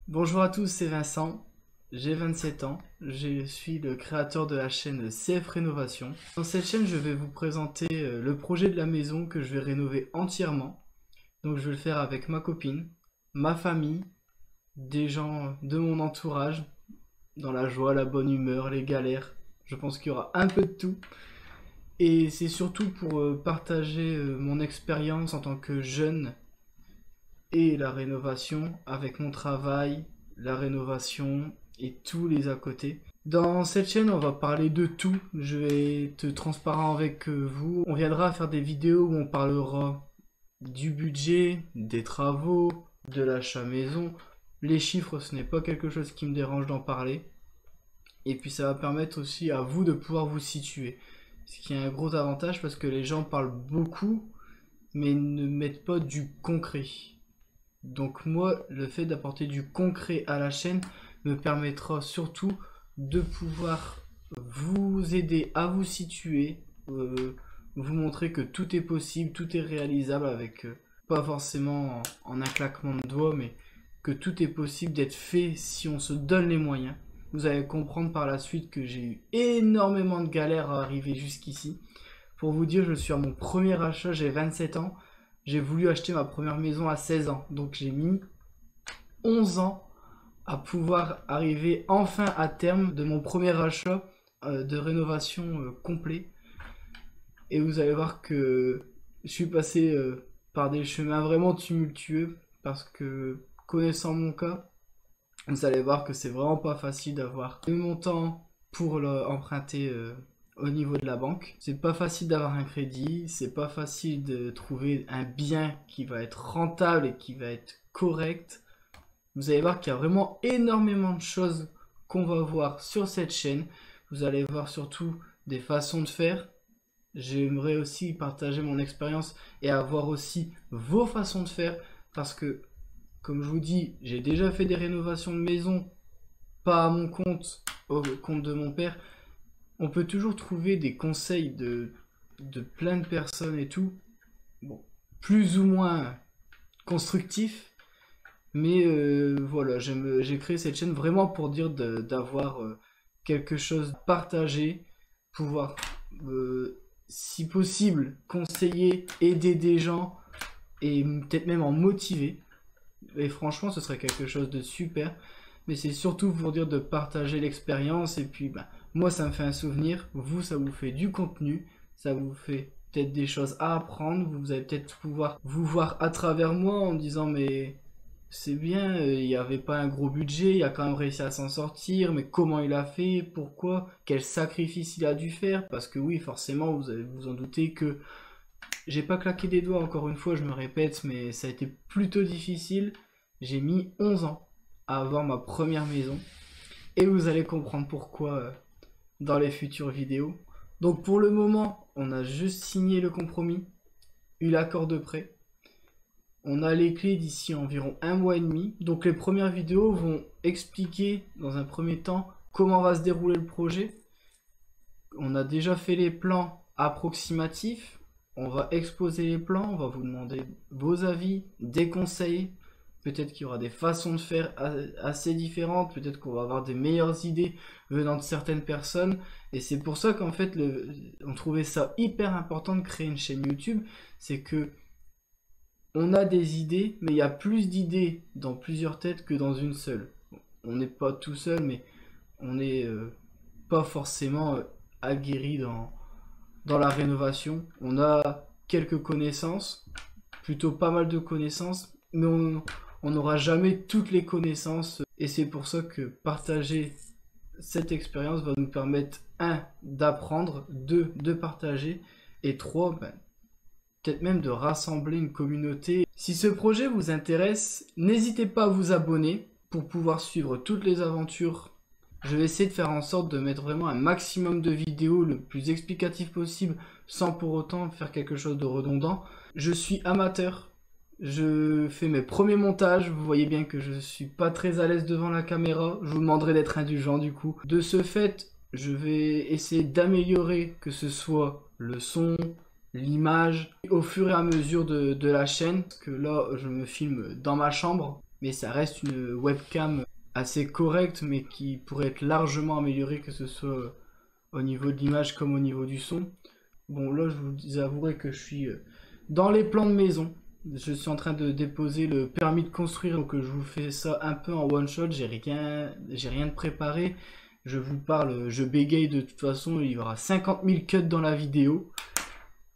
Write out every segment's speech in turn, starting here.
Bonjour à tous, c'est Vincent, j'ai 27 ans, je suis le créateur de la chaîne CF Rénovation. Dans cette chaîne, je vais vous présenter le projet de la maison que je vais rénover entièrement. Donc je vais le faire avec ma copine, ma famille, des gens de mon entourage, dans la joie, la bonne humeur, les galères. Je pense qu'il y aura un peu de tout. Et c'est surtout pour partager mon expérience en tant que jeune et la rénovation avec mon travail, la rénovation et tous les à côté. Dans cette chaîne, on va parler de tout. Je vais être transparent avec vous. On viendra faire des vidéos où on parlera du budget, des travaux, de l'achat maison. Les chiffres, ce n'est pas quelque chose qui me dérange d'en parler. Et puis ça va permettre aussi à vous de pouvoir vous situer. Ce qui est un gros avantage parce que les gens parlent beaucoup, mais ne mettent pas du concret. Donc moi, le fait d'apporter du concret à la chaîne me permettra surtout de pouvoir vous aider à vous situer, vous montrer que tout est possible, tout est réalisable avec, pas forcément en un claquement de doigts, mais que tout est possible d'être fait si on se donne les moyens. Vous allez comprendre par la suite que j'ai eu énormément de galères à arriver jusqu'ici. Pour vous dire, je suis à mon premier achat, j'ai 27 ans. J'ai voulu acheter ma première maison à 16 ans. Donc j'ai mis 11 ans à pouvoir arriver enfin à terme de mon premier achat de rénovation complet. Et vous allez voir que je suis passé par des chemins vraiment tumultueux parce que connaissant mon cas, vous allez voir que c'est vraiment pas facile d'avoir le montant pour emprunter au niveau de la banque. C'est pas facile d'avoir un crédit, c'est pas facile de trouver un bien qui va être rentable et qui va être correct. Vous allez voir qu'il y a vraiment énormément de choses qu'on va voir sur cette chaîne. Vous allez voir surtout des façons de faire. J'aimerais aussi partager mon expérience et avoir aussi vos façons de faire parce que, comme je vous dis, j'ai déjà fait des rénovations de maison, pas à mon compte, au compte de mon père. On peut toujours trouver des conseils de plein de personnes et tout, bon, plus ou moins constructifs, mais voilà, j'ai créé cette chaîne vraiment pour dire d'avoir quelque chose partagé, pouvoir, si possible, conseiller, aider des gens et peut-être même en motiver. Et franchement, ce serait quelque chose de super. Mais c'est surtout pour dire de partager l'expérience. Et puis, bah, moi, ça me fait un souvenir. Vous, ça vous fait du contenu. Ça vous fait peut-être des choses à apprendre. Vous allez peut-être pouvoir vous voir à travers moi en disant, mais c'est bien, il n'y avait pas un gros budget, il a quand même réussi à s'en sortir. Mais comment il a fait? Pourquoi? Quel sacrifice il a dû faire? Parce que oui, forcément, vous allez vous en douter que j'ai pas claqué des doigts, encore une fois, je me répète, mais ça a été plutôt difficile. J'ai mis 11 ans à avoir ma première maison. Et vous allez comprendre pourquoi dans les futures vidéos. Donc pour le moment, on a juste signé le compromis, eu l'accord de prêt. On a les clés d'ici environ un mois et demi. Donc les premières vidéos vont expliquer dans un premier temps comment va se dérouler le projet. On a déjà fait les plans approximatifs. On va exposer les plans, on va vous demander vos avis, des conseils. Peut-être qu'il y aura des façons de faire assez différentes, peut-être qu'on va avoir des meilleures idées venant de certaines personnes. Et c'est pour ça qu'en fait, on trouvait ça hyper important de créer une chaîne YouTube. C'est que on a des idées, mais il y a plus d'idées dans plusieurs têtes que dans une seule. On n'est pas tout seul, mais on n'est pas forcément aguerri dans la rénovation. On a quelques connaissances, plutôt pas mal de connaissances, mais on n'aura jamais toutes les connaissances. Et c'est pour ça que partager cette expérience va nous permettre, un, d'apprendre, deux, de partager, et trois, ben, peut-être même de rassembler une communauté. Si ce projet vous intéresse, n'hésitez pas à vous abonner pour pouvoir suivre toutes les aventures. Je vais essayer de faire en sorte de mettre vraiment un maximum de vidéos le plus explicatif possible sans pour autant faire quelque chose de redondant. Je suis amateur, je fais mes premiers montages, vous voyez bien que je suis pas très à l'aise devant la caméra, je vous demanderai d'être indulgent du coup. De ce fait, je vais essayer d'améliorer que ce soit le son, l'image, au fur et à mesure de la chaîne, parce que là je me filme dans ma chambre. mais ça reste une webcam assez correcte, mais qui pourrait être largement améliorée, que ce soit au niveau de l'image comme au niveau du son. Bon, là, je vous avouerai que je suis dans les plans de maison. Je suis en train de déposer le permis de construire, donc je vous fais ça un peu en one shot. J'ai rien de préparé. Je vous parle, je bégaye de toute façon. Il y aura 50 000 cuts dans la vidéo.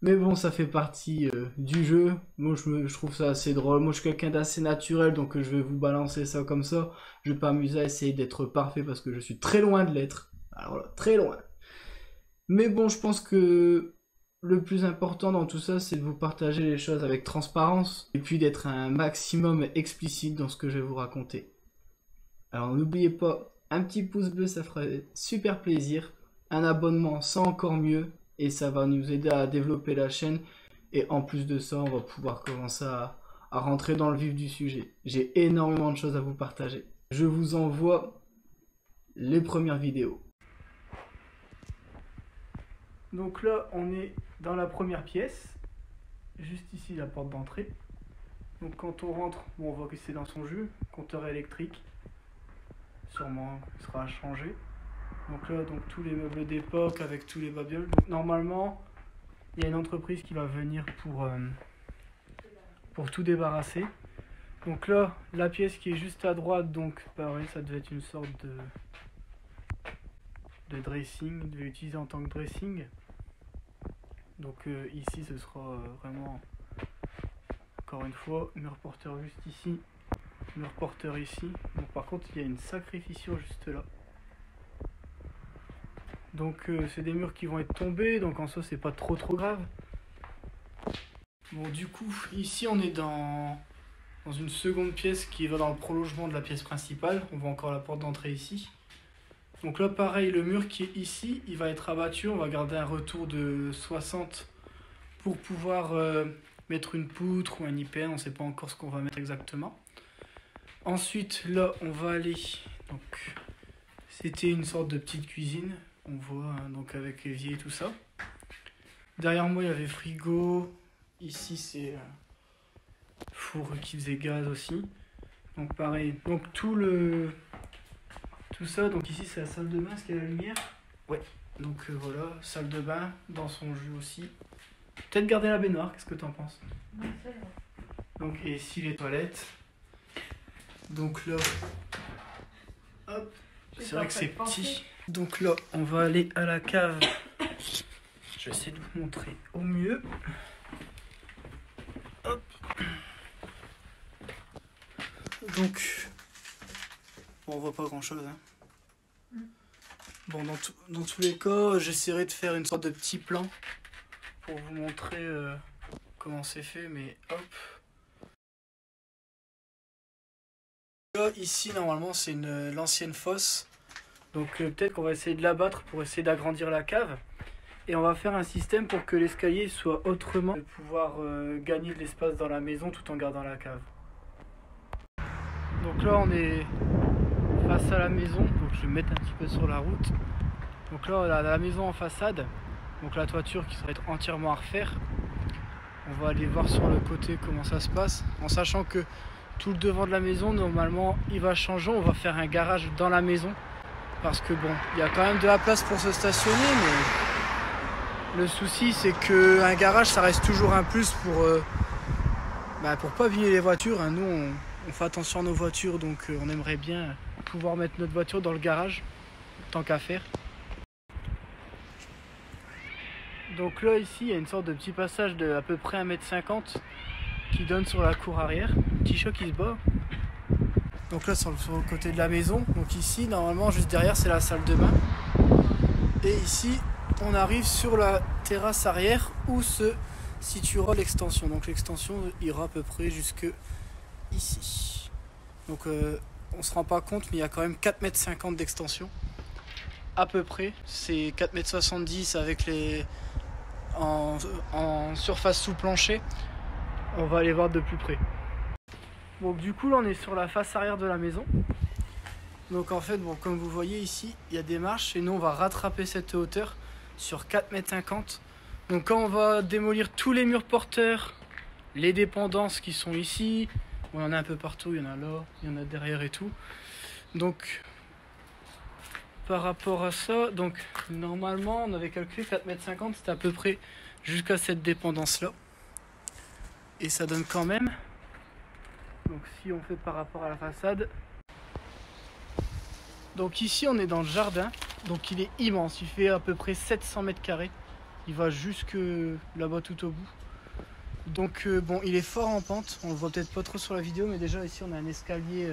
Mais bon, ça fait partie du jeu. Moi, je trouve ça assez drôle. Moi, je suis quelqu'un d'assez naturel, donc je vais vous balancer ça comme ça. Je vais pas m'amuser à essayer d'être parfait parce que je suis très loin de l'être. Alors là, très loin. Mais bon, je pense que le plus important dans tout ça, c'est de vous partager les choses avec transparence et puis d'être un maximum explicite dans ce que je vais vous raconter. Alors n'oubliez pas, un petit pouce bleu, ça ferait super plaisir. Un abonnement, c'est encore mieux et ça va nous aider à développer la chaîne. Et en plus de ça, on va pouvoir commencer à rentrer dans le vif du sujet. J'ai énormément de choses à vous partager. Je vous envoie les premières vidéos. Donc là, on est dans la première pièce, juste ici la porte d'entrée. Donc quand on rentre, bon, on voit que c'est dans son jus, compteur électrique, sûrement il sera à changer. Donc là, donc tous les meubles d'époque avec tous les babioles. Donc normalement, il y a une entreprise qui va venir pour tout débarrasser. Donc là, la pièce qui est juste à droite, donc pareil, ça devait être une sorte de dressing, de l'utiliser en tant que dressing. Donc ici ce sera vraiment, encore une fois, mur porteur juste ici, mur porteur ici. Donc par contre il y a une sacrée fissure juste là. Donc c'est des murs qui vont être tombés, donc en soi c'est pas trop grave. Bon, du coup ici on est dans une seconde pièce qui va dans le prolongement de la pièce principale. On voit encore la porte d'entrée ici. Donc là pareil, le mur qui est ici, il va être abattu, on va garder un retour de 60 pour pouvoir mettre une poutre ou un IPN, on ne sait pas encore ce qu'on va mettre exactement. Ensuite là on va aller, donc c'était une sorte de petite cuisine, on voit hein, donc avec l'évier et tout ça. Derrière moi il y avait frigo, ici c'est four qui faisait gaz aussi. Donc pareil, donc tout ça, donc ici c'est la salle de bain, est-ce qu'il y a la lumière? Ouais, donc voilà, salle de bain, dans son jus aussi. Peut-être garder la baignoire, qu'est-ce que tu en penses? Non, ça va. Donc et ici les toilettes. Donc là, hop, c'est vrai que c'est petit. Donc là, on va aller à la cave. Je vais essayer de vous montrer au mieux. Hop. Donc, bon, on voit pas grand-chose, hein. Bon, dans tous les cas, j'essaierai de faire une sorte de petit plan pour vous montrer comment c'est fait, mais hop. Là, ici, normalement, c'est l'ancienne fosse. Donc peut-être qu'on va essayer de l'abattre pour essayer d'agrandir la cave. Et on va faire un système pour que l'escalier soit autrement, de pouvoir gagner de l'espace dans la maison tout en gardant la cave. Donc là, on est face à la maison, donc je vais me mettre un petit peu sur la route. Donc là on a la maison en façade, donc la toiture qui serait entièrement à refaire. On va aller voir sur le côté comment ça se passe, en sachant que tout le devant de la maison normalement il va changer. On va faire un garage dans la maison parce que bon, il y a quand même de la place pour se stationner, mais le souci c'est que un garage ça reste toujours un plus pour pas abîmer les voitures, hein. Nous on fait attention à nos voitures, donc on aimerait bien pouvoir mettre notre voiture dans le garage, tant qu'à faire. Donc là ici il y a une sorte de petit passage de à peu près 1,50 m qui donne sur la cour arrière. Petit chat qui se bat. Donc là sur le côté de la maison. Donc ici normalement juste derrière c'est la salle de bain. Et ici on arrive sur la terrasse arrière où se situera l'extension. Donc l'extension ira à peu près jusque ici. Donc on se rend pas compte mais il y a quand même 4,50 m d'extension. À peu près. C'est 4,70 m avec les en surface sous plancher. On va aller voir de plus près. Donc du coup là on est sur la face arrière de la maison. Donc en fait bon, comme vous voyez ici il y a des marches et nous on va rattraper cette hauteur sur 4,50 m. Donc quand on va démolir tous les murs porteurs, les dépendances qui sont ici, Bon, il y en a un peu partout, il y en a là, il y en a derrière et tout. Donc, par rapport à ça, donc normalement on avait calculé 4,50 m, c'était à peu près jusqu'à cette dépendance-là. Et ça donne quand même, donc si on fait par rapport à la façade, donc ici on est dans le jardin, donc il est immense, il fait à peu près 700 m², il va jusque là-bas tout au bout. Donc bon, il est fort en pente, on le voit peut-être pas trop sur la vidéo, mais déjà ici on a un escalier,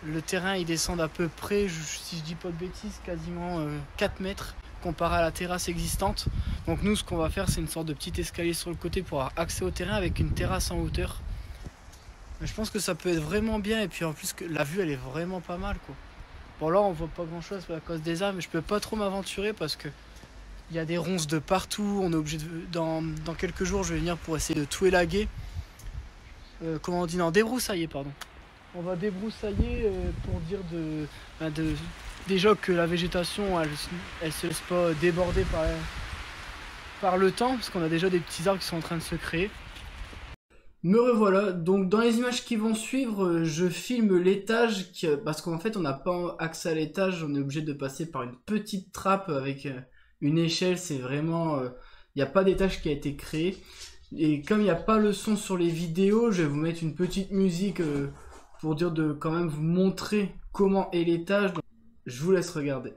le terrain il descend d'à peu près, si je dis pas de bêtises, quasiment 4 mètres comparé à la terrasse existante. Donc nous ce qu'on va faire, c'est une sorte de petit escalier sur le côté pour avoir accès au terrain avec une terrasse en hauteur. Mais je pense que ça peut être vraiment bien, et puis en plus que la vue elle est vraiment pas mal quoi. Bon là on voit pas grand chose à cause des arbres, mais je peux pas trop m'aventurer parce que il y a des ronces de partout. On est obligé de, dans quelques jours je vais venir pour essayer de tout élaguer, comment on dit, non, débroussailler pardon. On va débroussailler pour dire déjà que la végétation elle se laisse pas déborder par le temps, parce qu'on a déjà des petits arbres qui sont en train de se créer. Me revoilà, donc dans les images qui vont suivre, je filme l'étage, parce qu'en fait on n'a pas accès à l'étage, on est obligé de passer par une petite trappe avec une échelle, c'est vraiment... il n'y a pas d'étage qui a été créé. Et comme il n'y a pas le son sur les vidéos, je vais vous mettre une petite musique pour dire de quand même vous montrer comment est l'étage. Je vous laisse regarder.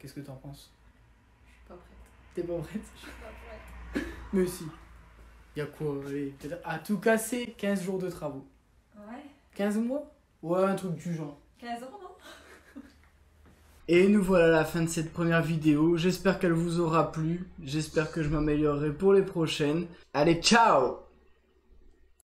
Qu'est-ce que t'en penses? Je suis pas prête. T'es pas prête? Je suis pas prête. Mais si. Y a quoi? Allez, peut-être à tout casser, 15 jours de travaux. Ouais. 15 mois? Ouais, un truc du genre. 15 ans, non? Et nous voilà à la fin de cette première vidéo. J'espère qu'elle vous aura plu. J'espère que je m'améliorerai pour les prochaines. Allez, ciao!